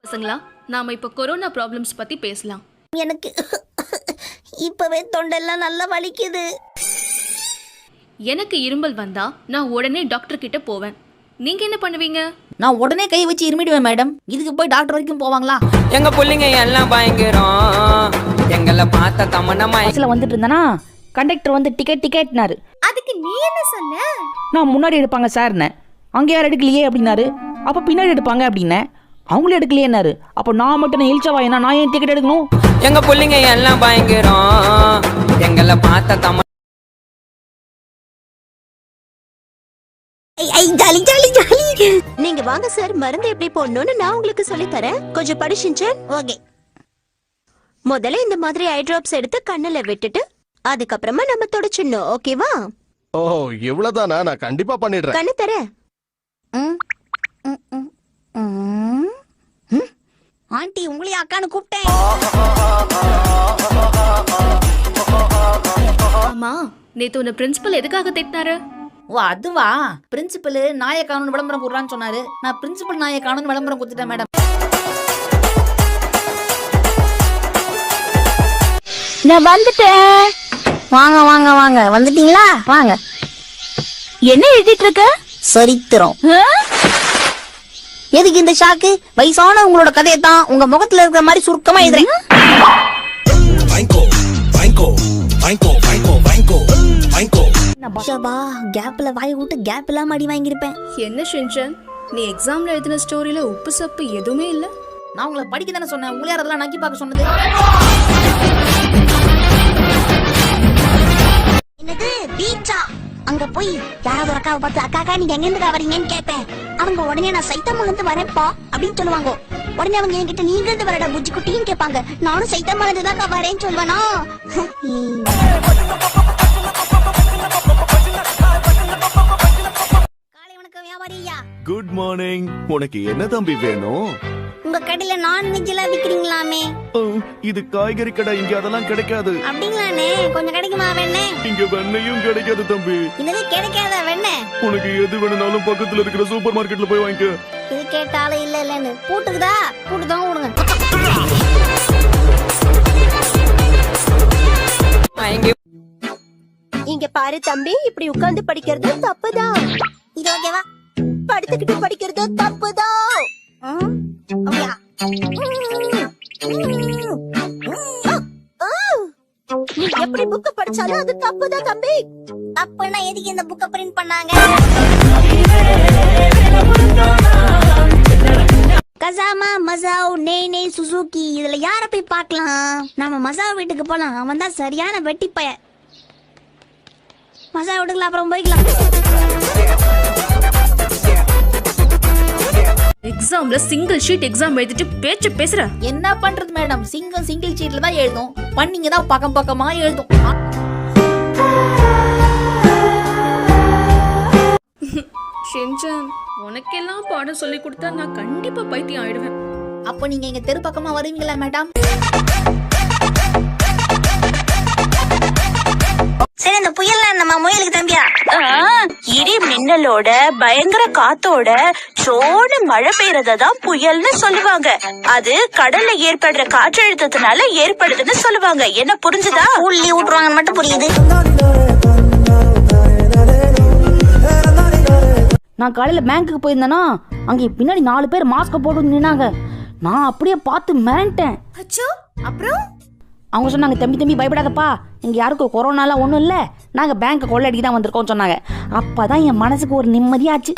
பசங்களா, நாம இப்ப கொரோனா ப்ராப்ளம்ஸ் பத்தி பேசலாம். எனக்கு இப்பவே தொண்டெல்லாம் நல்லா வலிக்குது. எனக்கு இருமல் வந்தா நான் உடனே டாக்டர் கிட்ட போவேன். நீங்க என்ன பண்ணுவீங்க? நான் உடனே கை வச்சு இருமிடுவேன் மேடம். இதுக்கு போய் டாக்டர் வரைக்கும் போவாங்களா? எங்க பிள்ளைங்க எல்லாம் பயங்கரம். எங்களை பார்த்த தமனமா பஸ்ல வந்துட்டு இருந்தனா கண்டக்டர் வந்து டிக்கெட்னாரு. அதுக்கு நீ என்ன சொன்ன? நான் முன்னாடி எடுப்பாங்க சார்னே. அங்கே யாரும் எடுக்கலையே அப்படின்னாரு. அப்ப பின்னாடி எடுப்பாங்க அப்படின்னேன். அவங்களும் எடுக்கலையேன்னாரு. அப்போ நான் மட்டும் இழிச்சவாயனா நான் ஏன் டிக்கெட் எடுக்கணும்? எங்க பிள்ளைங்க எல்லாம் பயங்கரம். எங்களை பார்த்த தம ஜாலி ஜாலி ஜாலி. நீங்க வாங்க சார், மருந்து எப்படி போடணும்னு நான் உங்களுக்கு சொல்லி தரேன். கொஞ்சம் படிச்சுங்க. ஓகே. முதல்ல இந்த மாதிரி ஐ டிராப்ஸ் எடுத்து கண்ணுல விட்டுட்டு அதுக்கப்புறமா நம்ம தொடச்சிடணும். ஓகேவா? ஓ, இவ்வளவுதானா? நான் கண்டிப்பா பண்ணிடுறேன். கண்ணு தர. ஆண்டி உங்களையும் அக்கான்னு கூப்பிட்டேன். ஆமா, நேத்து உன்னை பிரின்சிபல் எதுக்காக திட்டினாரு? ஓ அதுவா? பிரின்சிபல் நாயை காணும்னு விளம்பரம் கொடுறான்னு சொன்னாரு. நான் பிரின்சிபல் நாயை காணும்னு விளம்பரம் கொடுத்துட்டேன் மேடம். நான் வந்துட்டேன். வாங்க வாங்க வாங்க. வந்துட்டீங்களா? வாங்க. என்ன எழுதிட்டு இருக்க? சரித்திரம். எதுக்கு இந்த ஷாக்கு? வயசான உங்களோட கதையை தான் உங்க முகத்துல இருக்கிற மாதிரி சுருக்கமா எழுதுறேன். கேப்ல வாய் விட்டு கேப் இல்லாம அடி வாங்கியிருப்பேன். என்ன ஷின்சான், நீ எக்ஸாம்ல எழுதின ஸ்டோரியில உப்பு சப்பு எதுவுமே இல்ல? நான் உங்களை படிக்க தானே சொன்னேன். உங்களை யாரெல்லாம் நக்கி பார்க்க சொன்னது? என்னது பீச்சா? அங்க போய் யாராவது ஒரு அக்காவை பார்த்து அக்கா நீங்க எங்க இருந்து வரீங்கன்னு கேட்பேன். அவங்க உடனே நான் சைத்தம்ல இருந்து வரேன்ப்பா அப்படின்னு சொல்லுவாங்க. உடனே அவங்க என்கிட்ட நீங்க இருந்து வரடா புஜ்ஜி குட்டின்னு கேட்பாங்க. நானும் சைத்தம்ல இருந்து தான் வரேன்னு சொல்லுவேனா? காலை வணக்கம் வியாபாரியா. Good morning. உனக்கு என்ன தம்பி வேணும்? உங்க கடையில நான்வெஜ் எல்லாம் விக்கிறீங்களாமே? இது காய்கறி கடை, இங்க அதெல்லாம் கிடைக்காது. அப்படிங்களானே? கொஞ்சம் கிடைக்குமா வெண்ணே? இங்க வெண்ணையும் கிடைக்காது தம்பி. என்னது கிடைக்காத வெண்ணே? உனக்கு எது வேணும்னாலும் பக்கத்துல இருக்கிற சூப்பர் மார்க்கெட்ல போய் வாங்கிக்க. இது கேட்டாலும் இல்ல இல்லன்னு பூட்டுக்குதா? பூட்டுதான் விடுங்க. இங்க பாரு தம்பி, இப்படி உட்கார்ந்து படிக்கிறது தப்புதான். இது ஓகேவா? படுத்துக்கிட்டு படிக்கிறது தப்புதான். அப்படியா? நீ எப்படி புக் படிச்சாலும் அது தப்புதான் தம்பி. தப்புன்னா எதுக்கு இந்த புக்க பிரிண்ட் பண்ணாங்க? கசாமா மசாவ் நே சுசுகி, இதுல யார போய் பார்க்கலாம்? நாம மசாவ் வீட்டுக்கு போலாம். அவன் தான் சரியான வெட்டி பைய. மசாவ் வீட்டுக்குள்ள அப்புறம் போய்க்கலாம். எக்ஸாம்ல சிங்கிள் ஷீட் எக்ஸாம் எழுதிட்டு பேச்சு பேசுற. என்ன பண்றது மேடம்? சிங்கிள் ஷீட்ல தான் எழுதும். பண்ணிங்க தான் பக்கம் பக்கமா எழுதும். ஷின்சான், உனக்கெல்லாம் பாடம் சொல்லி கொடுத்தா நான் கண்டிப்பா பைத்தியம் ஆயிடுவேன். அப்ப நீங்க எங்க தெரு பக்கமா வருவீங்களா மேடம்? சரி, இந்த புயல்ல நம்ம முயலுக்கு தம்பியா? இடி மின்னலோட பயங்கர காத்தோட சோடு மழை பெய்யறதான் புயல்னு சொல்லுவாங்க. அது கடல்ல ஏற்படுற காற்றழுத்தத்தினால ஏற்படுதுன்னு சொல்லுவாங்க. என்ன புரிஞ்சுதா? உள்ளி விட்டுருவாங்கன்னு மட்டும் புரியுது. நான் காலையில பேங்க்குக்கு போயிருந்தேன்னா அங்கே பின்னாடி 4 பேர் மாஸ்க் போட்டு நின்னாங்க. நான் அப்படியே பார்த்து மிரண்டேன். அச்சோ, அப்புறம் அவங்க சொன்னாங்க, தம்பி பயப்படாதப்பா, இங்க யாருக்கும் கொரோனாலாம் ஒன்றும் இல்லை, நாங்க பேங்க் கொள்ளையடிக்க தான் வந்திருக்கோம் சொன்னாங்க. அப்பதான் என் மனசுக்கு ஒரு நிம்மதியாச்சு.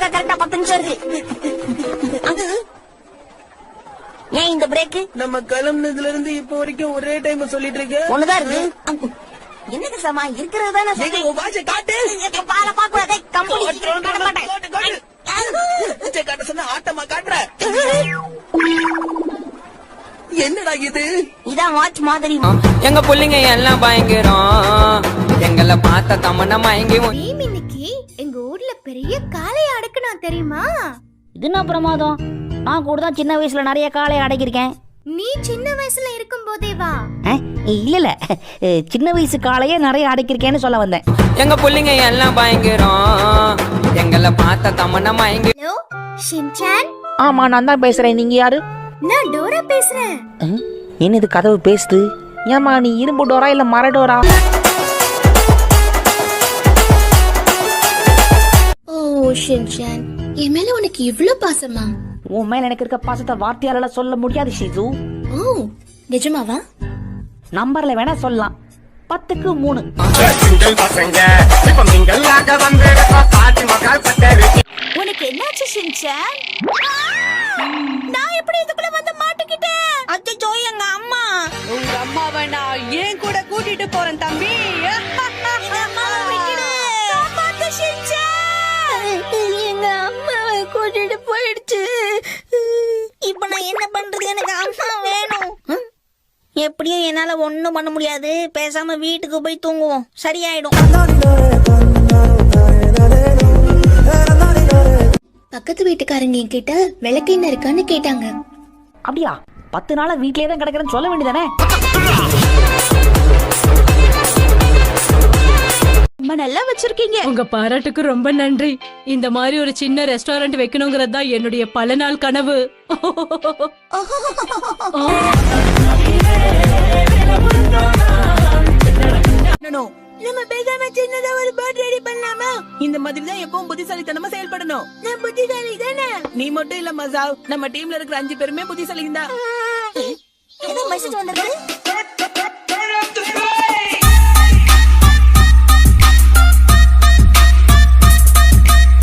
கரெக்டா 10 நிமிஷம் இருக்கு. ஏன் இந்த பிரேக்? நம்ம கிளம்புனதுல இருந்து இப்போ வரைக்கும் ஒரே டைம் சொல்லிட்டு இருக்க. ஒண்ணுதான் இருக்கு. என்னங்க சாமா இருக்கிறது தானே பால பாக்கூடாது. கம்பெனி காட்ட சொன்ன ஆட்டமா காட்டுற. என்னடா இது? இதான் வாட்ச் மாதிரி. எங்க பிள்ளைங்க எல்லாம் பயங்கரம். எங்களை பார்த்த தமனமா எங்க இன்னைக்கு எங்க ஊர்ல பெரிய காளைய அடக்குனா தெரியுமா? இது என்ன பிரமாதம்? நான் கூட தான் சின்ன வயசுல நிறைய காளையை அடக்கியிருக்கேன். நீ சின்ன வயசுல இருக்கும் போதே வா? இல்ல சின்ன வயசு காளையே நிறைய அடக்கியிருக்கேன்னு சொல்ல வந்தேன். எங்க பிள்ளைங்க எல்லாம் பயங்கரம். எங்களை பார்த்த தமன்னா மயங்கி ஹலோ ஷின்சான், ஆமா நான் தான் பேசுறேன். நீங்க யாரு? நான் டோரா பேசுறேன். என்னது கதவு பேசுது? ஏமா நீ இரும்பு டோரா இல்ல மர டோரா? ஓ ஷின்சான், என் மேல உனக்கு இவ்ளோ பாசமா? உன் மேல எனக்கு இருக்க பாசத்தை வார்த்தையால சொல்ல முடியாது ஷிசு. ஓ நிஜமாவா? நம்பர்ல வேணா சொல்லலாம். 10க்கு 3. உனக்கு என்னாச்சு ஷின்சான்? நான் எப்படி இதுக்குள்ள வந்து மாட்டிக்கிட்டேன்? அச்சோ எங்க அம்மா. உங்க அம்மாவை நான் ஏன் கூட கூட்டிட்டு போறேன் தம்பி. எங்க அம்மாவை கூட்டிட்டு போயிடுச்சு. இப்ப நான் என்ன பண்றது? எனக்கு அம்மா வேணும். எப்படியும் என்னால ஒண்ணும் பண்ண முடியாது. பேசாம வீட்டுக்கு போய் தூங்குவோம், சரியாயிடும். பக்கத்து வீட்டுக்காரங்க என்கிட்ட விளக்கு என்ன இருக்கான்னு கேட்டாங்க. அப்படியா? 10 நாளா வீட்லயே தான் கிடக்குறேன்னு சொல்ல வேண்டியதானே? ரொம்ப நல்லா வச்சிருக்கீங்க. உங்க பாராட்டுக்கு ரொம்ப நன்றி. இந்த மாதிரி ஒரு சின்ன ரெஸ்டாரண்ட் வைக்கணுங்கிறது தான் என்னுடைய பல நாள் கனவு. நம்ம பேசாம சின்னதா ஒரு பர்த் ரெடி பண்ணலாமா? இந்த மாதிரி தான் எப்பவும் புத்திசாலித்தனமா செயல்படணும். நான் புத்திசாலி தானே? நீ மட்டும் இல்ல மசாவ், நம்ம டீம்ல இருக்கிற 5 பேருமே புத்திசாலிங்க தான். ஏதோ மெசேஜ் வந்திருக்கு.